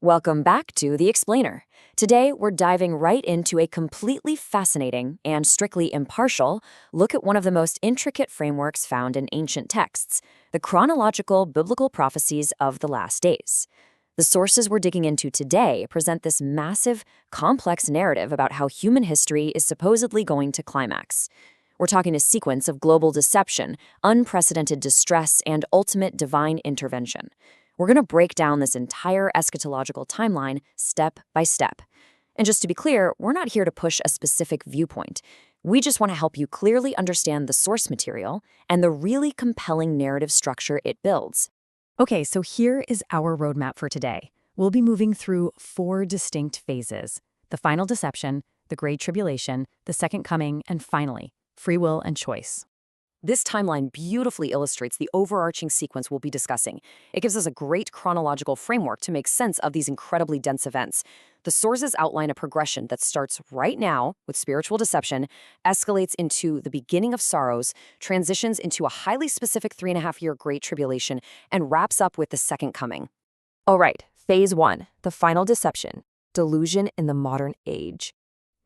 Welcome back to The Explainer. Today, we're diving right into a completely fascinating and strictly impartial look at one of the most intricate frameworks found in ancient texts, the chronological biblical prophecies of the last days. The sources we're digging into today present this massive, complex narrative about how human history is supposedly going to climax. We're talking a sequence of global deception, unprecedented distress, and ultimate divine intervention. We're going to break down this entire eschatological timeline step by step. And just to be clear, we're not here to push a specific viewpoint. We just want to help you clearly understand the source material and the really compelling narrative structure it builds. Okay, so here is our roadmap for today. We'll be moving through 4 distinct phases: the final deception, the Great Tribulation, the Second Coming, and finally, free will and choice. This timeline beautifully illustrates the overarching sequence we'll be discussing. It gives us a great chronological framework to make sense of these incredibly dense events. The sources outline a progression that starts right now with spiritual deception, escalates into the beginning of sorrows, transitions into a highly specific 3.5-year Great Tribulation, and wraps up with the Second Coming. All right, Phase 1, the final deception, delusion in the modern age.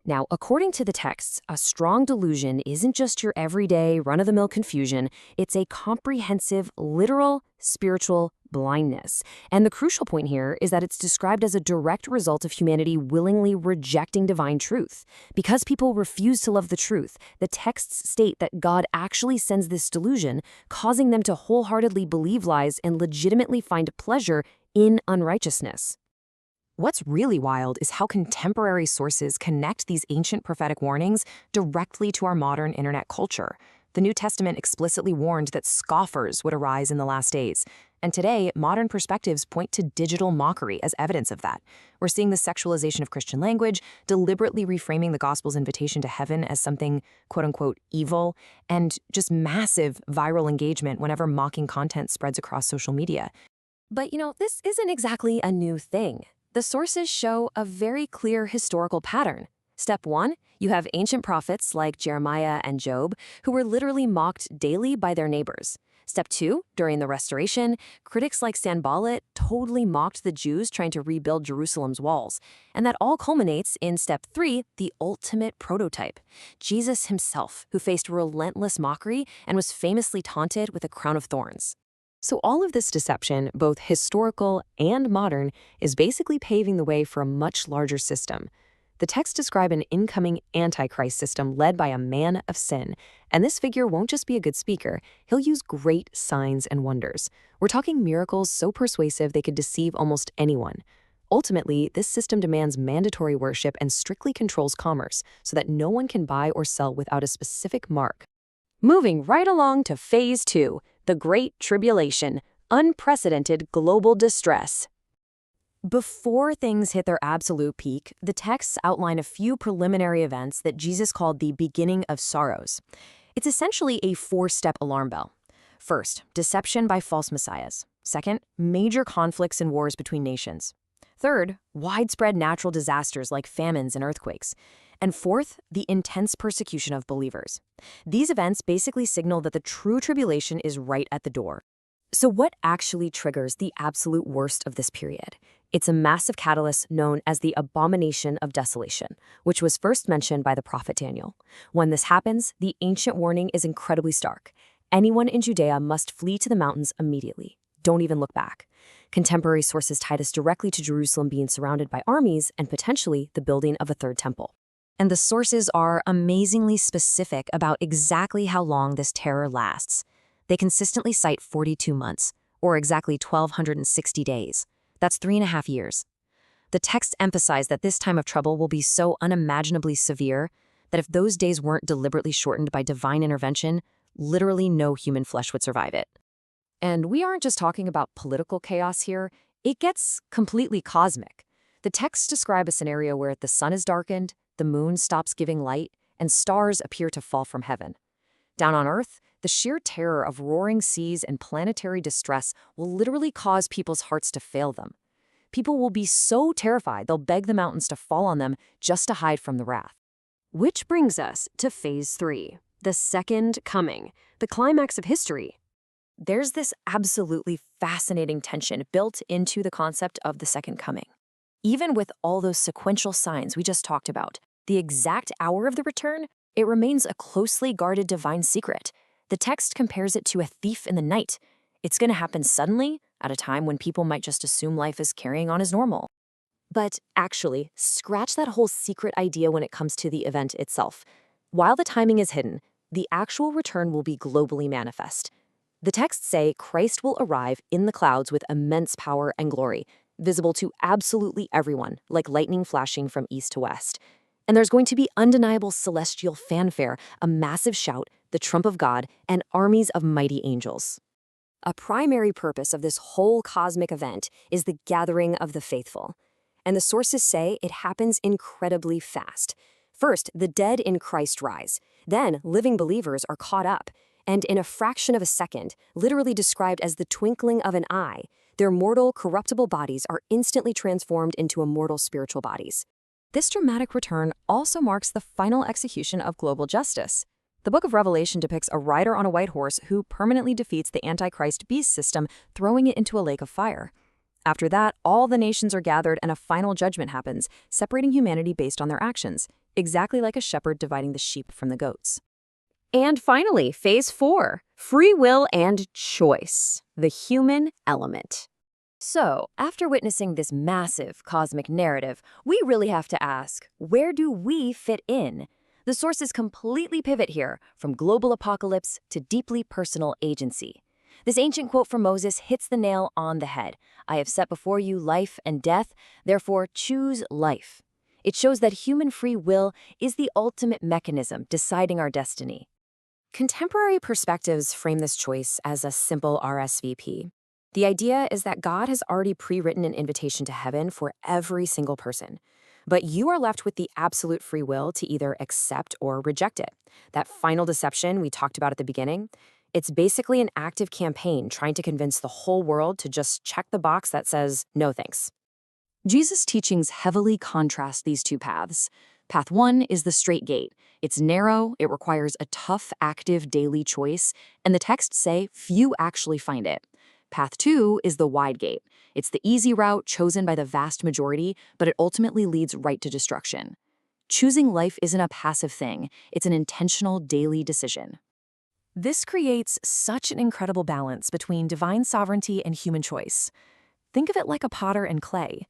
Now, according to the texts, a strong delusion isn't just your everyday, run-of-the-mill confusion. It's a comprehensive, literal, spiritual blindness. And the crucial point here is that it's described as a direct result of humanity willingly rejecting divine truth. Because people refuse to love the truth, the texts state that God actually sends this delusion, causing them to wholeheartedly believe lies and legitimately find pleasure in unrighteousness. What's really wild is how contemporary sources connect these ancient prophetic warnings directly to our modern internet culture. The New Testament explicitly warned that scoffers would arise in the last days. And today, modern perspectives point to digital mockery as evidence of that. We're seeing the sexualization of Christian language, deliberately reframing the gospel's invitation to heaven as something quote-unquote evil, and just massive viral engagement whenever mocking content spreads across social media. But this isn't exactly a new thing. The sources show a very clear historical pattern. Step 1, you have ancient prophets like Jeremiah and Job who were literally mocked daily by their neighbors. Step 2, during the Restoration, critics like Sanballat totally mocked the Jews trying to rebuild Jerusalem's walls. And that all culminates in Step 3, the ultimate prototype, Jesus himself, who faced relentless mockery and was famously taunted with a crown of thorns. So all of this deception, both historical and modern, is basically paving the way for a much larger system. The texts describe an incoming antichrist system led by a man of sin, and this figure won't just be a good speaker, he'll use great signs and wonders. We're talking miracles so persuasive they could deceive almost anyone. Ultimately, this system demands mandatory worship and strictly controls commerce so that no one can buy or sell without a specific mark. Moving right along to Phase 2, the Great Tribulation, unprecedented global distress. Before things hit their absolute peak, the texts outline a few preliminary events that Jesus called the beginning of sorrows. It's essentially a 4-step alarm bell. First, deception by false messiahs. Second, major conflicts and wars between nations. Third, widespread natural disasters like famines and earthquakes. And fourth, the intense persecution of believers. These events basically signal that the true tribulation is right at the door. So what actually triggers the absolute worst of this period? It's a massive catalyst known as the abomination of desolation, which was first mentioned by the prophet Daniel. When this happens, the ancient warning is incredibly stark. Anyone in Judea must flee to the mountains immediately. Don't even look back. Contemporary sources tie this directly to Jerusalem being surrounded by armies and potentially the building of a third temple. And the sources are amazingly specific about exactly how long this terror lasts. They consistently cite 42 months, or exactly 1,260 days. That's 3.5 years. The texts emphasize that this time of trouble will be so unimaginably severe that if those days weren't deliberately shortened by divine intervention, literally no human flesh would survive it. And we aren't just talking about political chaos here. It gets completely cosmic. The texts describe a scenario where the sun is darkened, the moon stops giving light, and stars appear to fall from heaven. Down on Earth, the sheer terror of roaring seas and planetary distress will literally cause people's hearts to fail them. People will be so terrified they'll beg the mountains to fall on them just to hide from the wrath. Which brings us to Phase 3, the Second Coming, the climax of history. There's this absolutely fascinating tension built into the concept of the Second Coming. Even with all those sequential signs we just talked about, the exact hour of the return, it remains a closely guarded divine secret. The text compares it to a thief in the night. It's going to happen suddenly, at a time when people might just assume life is carrying on as normal. But actually, scratch that whole secret idea when it comes to the event itself. While the timing is hidden, the actual return will be globally manifest. The texts say Christ will arrive in the clouds with immense power and glory, visible to absolutely everyone, like lightning flashing from east to west. And there's going to be undeniable celestial fanfare, a massive shout, the trump of God, and armies of mighty angels. A primary purpose of this whole cosmic event is the gathering of the faithful. And the sources say it happens incredibly fast. First, the dead in Christ rise. Then, living believers are caught up. And in a fraction of a second, literally described as the twinkling of an eye, their mortal, corruptible bodies are instantly transformed into immortal spiritual bodies. This dramatic return also marks the final execution of global justice. The book of Revelation depicts a rider on a white horse who permanently defeats the Antichrist beast system, throwing it into a lake of fire. After that, all the nations are gathered and a final judgment happens, separating humanity based on their actions, exactly like a shepherd dividing the sheep from the goats. And finally, phase 4, free will and choice, the human element. So, after witnessing this massive cosmic narrative, we really have to ask, where do we fit in? The sources completely pivot here, from global apocalypse to deeply personal agency. This ancient quote from Moses hits the nail on the head. I have set before you life and death, therefore choose life. It shows that human free will is the ultimate mechanism deciding our destiny. Contemporary perspectives frame this choice as a simple RSVP. The idea is that God has already pre-written an invitation to heaven for every single person. But you are left with the absolute free will to either accept or reject it. That final deception we talked about at the beginning, it's basically an active campaign trying to convince the whole world to just check the box that says, no thanks. Jesus' teachings heavily contrast these two paths. Path 1 is the straight gate. It's narrow, it requires a tough, active daily choice, and the texts say few actually find it. Path 2 is the wide gate. It's the easy route chosen by the vast majority, but it ultimately leads right to destruction. Choosing life isn't a passive thing, it's an intentional daily decision. This creates such an incredible balance between divine sovereignty and human choice. Think of it like a potter and clay.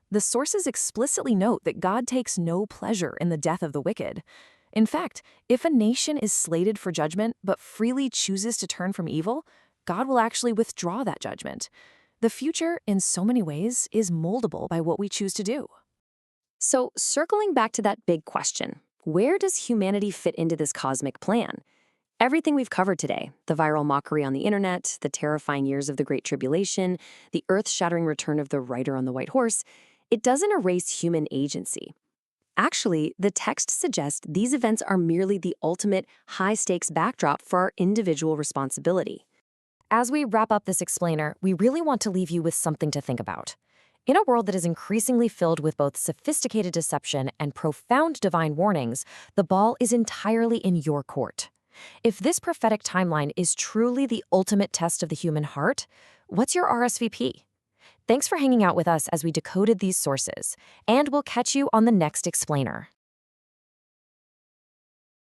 The sources explicitly note that God takes no pleasure in the death of the wicked. In fact, if a nation is slated for judgment but freely chooses to turn from evil, God will actually withdraw that judgment. The future, in so many ways, is moldable by what we choose to do. So, circling back to that big question, where does humanity fit into this cosmic plan? Everything we've covered today, the viral mockery on the internet, the terrifying years of the Great Tribulation, the earth-shattering return of the rider on the white horse, it doesn't erase human agency. Actually, the text suggests these events are merely the ultimate high-stakes backdrop for our individual responsibility. As we wrap up this explainer, we really want to leave you with something to think about. In a world that is increasingly filled with both sophisticated deception and profound divine warnings, the ball is entirely in your court. If this prophetic timeline is truly the ultimate test of the human heart, what's your RSVP? Thanks for hanging out with us as we decoded these sources, and we'll catch you on the next explainer.